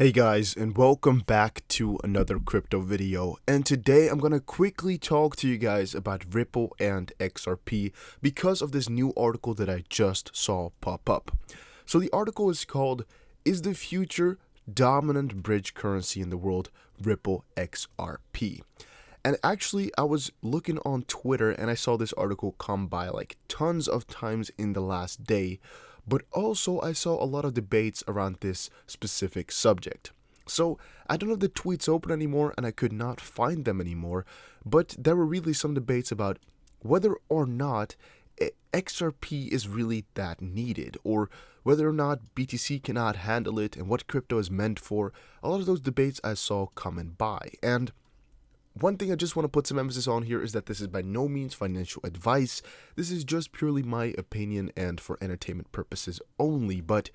Hey guys, and welcome back to another crypto video. And today I'm gonna quickly talk to you guys about Ripple and XRP because of this new article that I just saw pop up. So the article is called "Is the Future Dominant Bridge Currency in the World Ripple XRP?" And actually, I was looking on Twitter and I saw this article come by like tons of times in the last day, but also I saw a lot of debates around this specific subject. So I don't have the tweets open anymore and I could not find them anymore, but there were really some debates about whether or not XRP is really that needed, or whether or not BTC cannot handle it and what crypto is meant for. A lot of those debates I saw coming by. And one thing I just want to put some emphasis on here is that this is by no means financial advice. This is just purely my opinion and for entertainment purposes only. But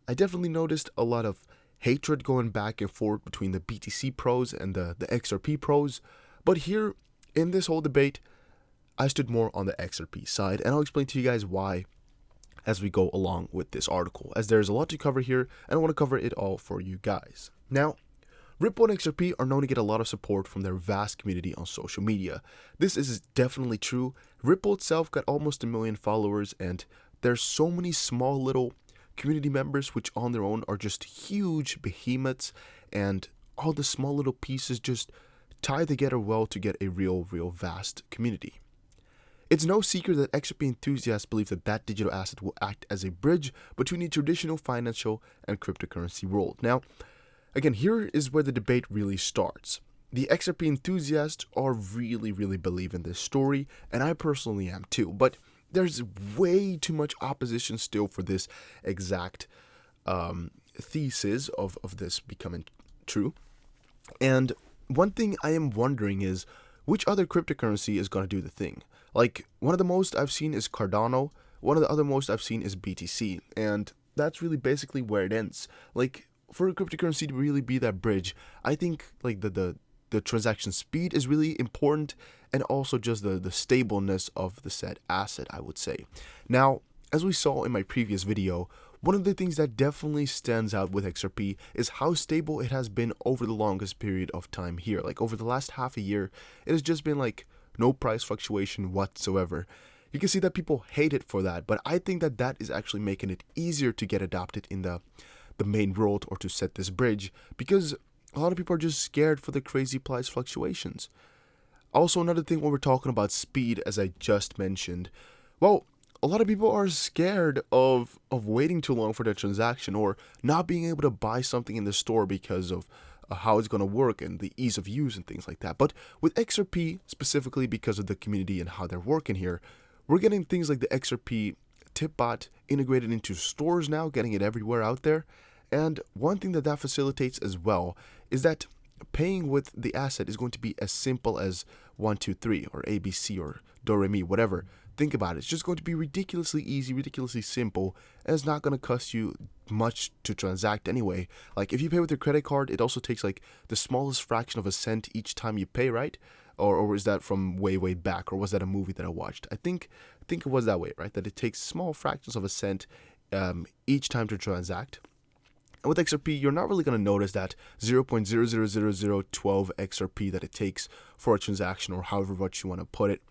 I definitely noticed a lot of hatred going back and forth between the BTC pros and the XRP pros. But here in this whole debate, I stood more on the XRP side, and I'll explain to you guys why as we go along with this article, as there's a lot to cover here and I want to cover it all for you guys. Now, Ripple and XRP are known to get a lot of support from their vast community on social media. This is definitely true. Ripple itself got almost 1 million followers, and there's so many small little community members which on their own are just huge behemoths, and all the small little pieces just tie together well to get a real vast community. It's no secret that XRP enthusiasts believe that digital asset will act as a bridge between the traditional financial and cryptocurrency world. Now, again, here is where the debate really starts. The XRP enthusiasts are really believe in this story, and I personally am too, but there's way too much opposition still for this exact thesis of this becoming true. And one thing I am wondering is, which other cryptocurrency is going to do the thing? Like, one of the most I've seen is Cardano, one of the other most I've seen is BTC, and that's really basically where it ends. Like, for a cryptocurrency to really be that bridge, I think like the transaction speed is really important, and also just the stableness of the said asset, I would say. Now, as we saw in my previous video, one of the things that definitely stands out with XRP is how stable it has been over the longest period of time here. Like over the last half a year, it has just been like no price fluctuation whatsoever. You can see that people hate it for that, but I think that is actually making it easier to get adopted in the main world, or to set this bridge, because a lot of people are just scared for the crazy price fluctuations. Also, another thing when we're talking about speed, as I just mentioned, well, a lot of people are scared of waiting too long for their transaction, or not being able to buy something in the store because of how it's going to work and the ease of use and things like that. But with XRP, specifically because of the community and how they're working here, we're getting things like the XRP tip bot integrated into stores now, getting it everywhere out there. And one thing that facilitates as well is that paying with the asset is going to be as simple as 1, 2, 3, or ABC, or do re mi, whatever. Think about it. It's just going to be ridiculously easy, ridiculously simple, and it's not going to cost you much to transact anyway. Like if you pay with your credit card, it also takes like the smallest fraction of a cent each time you pay, right? Or is that from way back, or was that a movie that I watched? I think it was that way, right? That it takes small fractions of a cent each time to transact. And with XRP, you're not really going to notice that 0.00012 XRP that it takes for a transaction, or however much you want to put it.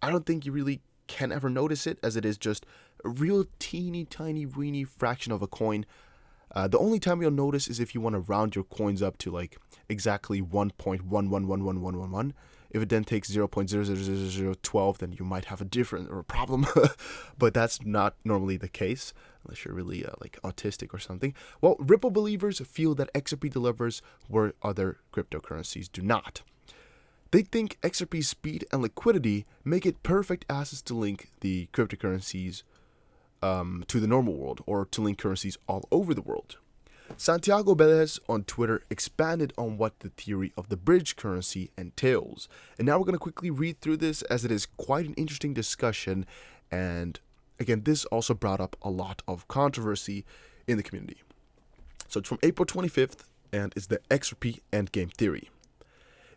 I don't think you really can ever notice it, as it is just a real teeny tiny weeny fraction of a coin. The only time you'll notice is if you want to round your coins up to like exactly 1.111111. If it then takes 0.00012, then you might have a different or a problem. But that's not normally the case, unless you're really like autistic or something. Well, Ripple believers feel that XRP delivers where other cryptocurrencies do not. They think XRP's speed and liquidity make it perfect assets to link the cryptocurrencies to the normal world, or to link currencies all over the world. Santiago Belez on Twitter expanded on what the theory of the bridge currency entails. And now we're going to quickly read through this, as it is quite an interesting discussion. And again, this also brought up a lot of controversy in the community. So it's from April 25th, and it's the XRP endgame theory.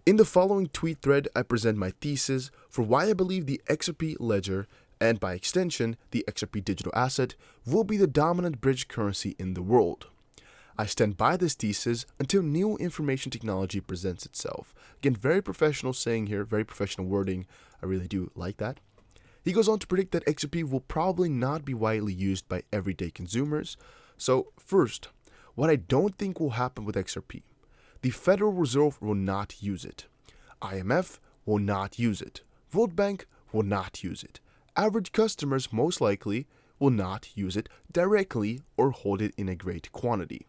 In the following tweet thread, I present my thesis for why I believe the XRP ledger, and by extension, the XRP digital asset, will be the dominant bridge currency in the world. I stand by this thesis until new information technology presents itself. Again, very professional saying here, very professional wording. I really do like that. He goes on to predict that XRP will probably not be widely used by everyday consumers. So first, what I don't think will happen with XRP. The Federal Reserve will not use it. IMF will not use it. World Bank will not use it. Average customers most likely will not use it directly or hold it in a great quantity.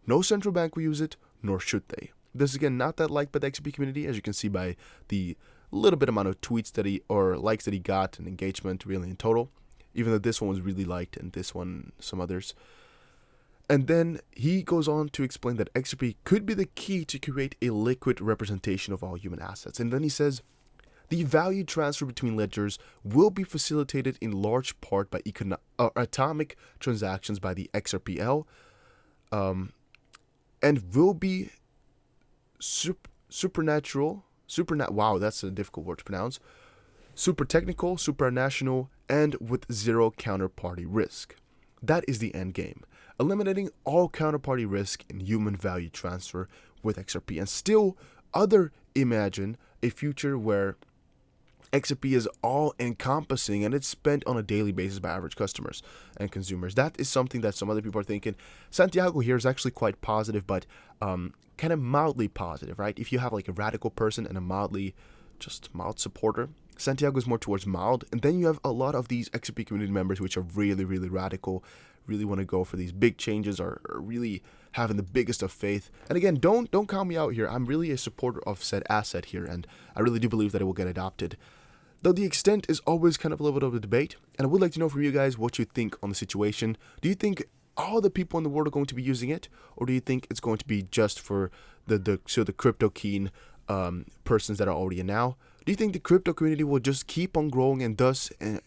No central bank will use it, nor should they. This is again not that liked by the XRP community, as you can see by the little bit amount of tweets that or likes that he got and engagement really in total, even though this one was really liked and this one some others. And then he goes on to explain that XRP could be the key to create a liquid representation of all human assets. And then he says, the value transfer between ledgers will be facilitated in large part by atomic transactions by the XRPL, and will be wow, that's a difficult word to pronounce, super technical, supranational, and with zero counterparty risk. That is the end game, eliminating all counterparty risk in human value transfer with XRP. And still, others imagine a future where XRP is all encompassing and it's spent on a daily basis by average customers and consumers. That is something that some other people are thinking. Santiago here is actually quite positive, but kind of mildly positive, right? If you have like a radical person and a mild supporter, Santiago is more towards mild. And then you have a lot of these XRP community members which are really, really radical, really want to go for these big changes, are really having the biggest of faith. And again, don't count me out here. I'm really a supporter of said asset here, and I really do believe that it will get adopted. Though the extent is always kind of a little bit of a debate, and I would like to know from you guys what you think on the situation. Do you think all the people in the world are going to be using it, or do you think it's going to be just for the crypto keen persons that are already in now? Do you think the crypto community will just keep on growing and thus and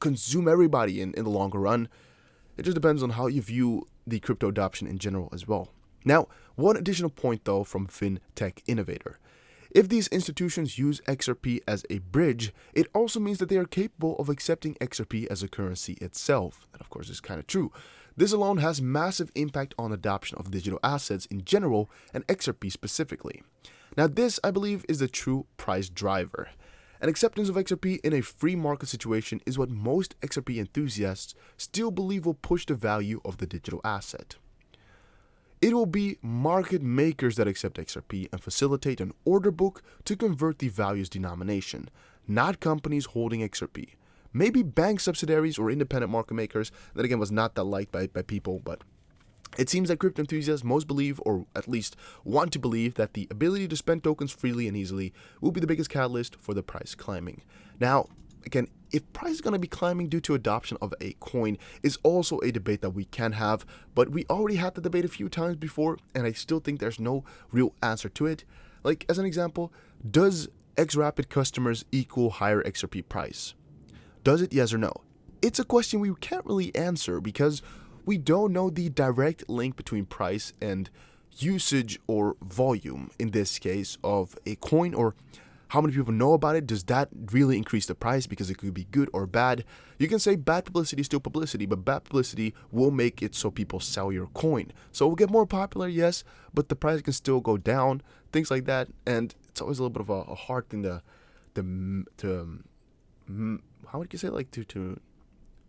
consume everybody in the longer run? It just depends on how you view the crypto adoption in general as well. Now, one additional point though from FinTech Innovator. If these institutions use XRP as a bridge, it also means that they are capable of accepting XRP as a currency itself. That of course is kind of true. This alone has massive impact on adoption of digital assets in general and XRP specifically. Now this, I believe, is the true price driver. An acceptance of XRP in a free market situation is what most XRP enthusiasts still believe will push the value of the digital asset. It will be market makers that accept XRP and facilitate an order book to convert the value's denomination, not companies holding XRP. Maybe bank subsidiaries or independent market makers. That again was not that liked by people, but it seems that crypto enthusiasts most believe, or at least want to believe, that the ability to spend tokens freely and easily will be the biggest catalyst for the price climbing. Now, again, if price is going to be climbing due to adoption of a coin is also a debate that we can have, but we already had the debate a few times before, and I still think there's no real answer to it. Like, as an example, does XRapid customers equal higher XRP price? Does it, yes or no? It's a question we can't really answer because we don't know the direct link between price and usage or volume, in this case, of a coin, or how many people know about it. Does that really increase the price because it could be good or bad? You can say bad publicity is still publicity, but bad publicity will make it so people sell your coin. So it will get more popular, yes, but the price can still go down, things like that. And it's always a little bit of a hard thing to how would you say, like to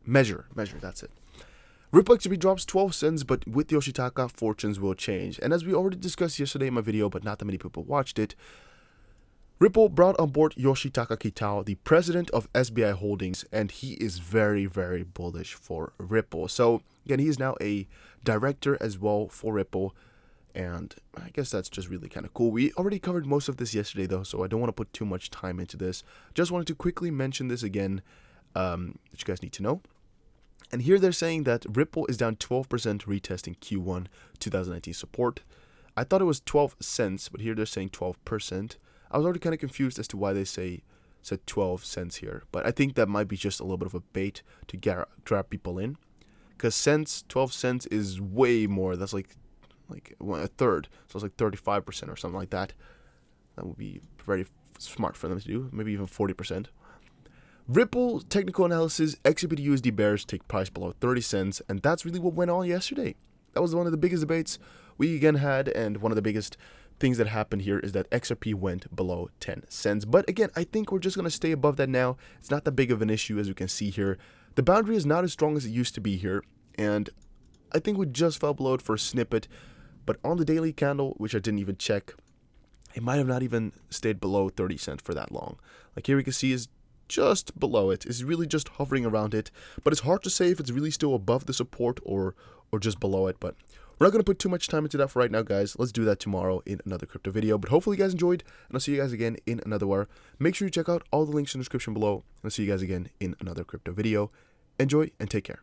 measure, that's it. Ripple XRP drops 12 cents, but with Yoshitaka, fortunes will change. And as we already discussed yesterday in my video, but not that many people watched it, Ripple brought on board Yoshitaka Kitao, the president of SBI Holdings, and he is very, very bullish for Ripple. So again, he is now a director as well for Ripple, and I guess that's just really kind of cool. We already covered most of this yesterday though, so I don't want to put too much time into this. Just wanted to quickly mention this again, that you guys need to know. And here they're saying that Ripple is down 12% retesting Q1 2019 support. I thought it was 12 cents, but here they're saying 12%. I was already kind of confused as to why they said 12 cents here, but I think that might be just a little bit of a bait to grab people in, because 12 cents is way more. That's like a third, so it's like 35% or something like that. That would be very smart for them to do, maybe even 40%. Ripple technical analysis: XRP to USD bears take price below 30 cents, and that's really what went on yesterday. that was one of the biggest debates we again had, and one of the biggest things that happened here is that XRP went below 10 cents. But again, I think we're just going to stay above that now. It's not that big of an issue, as you can see here. The boundary is not as strong as it used to be here, and I think we just fell below it for a snippet. But on the daily candle, which I didn't even check, it might have not even stayed below 30 cents for that long. Like here we can see is just below it. It's really just hovering around it. But it's hard to say if it's really still above the support or just below it. But we're not going to put too much time into that for right now, guys. Let's do that tomorrow in another crypto video. But hopefully you guys enjoyed, and I'll see you guys again in another one. Make sure you check out all the links in the description below, and I'll see you guys again in another crypto video. Enjoy and take care.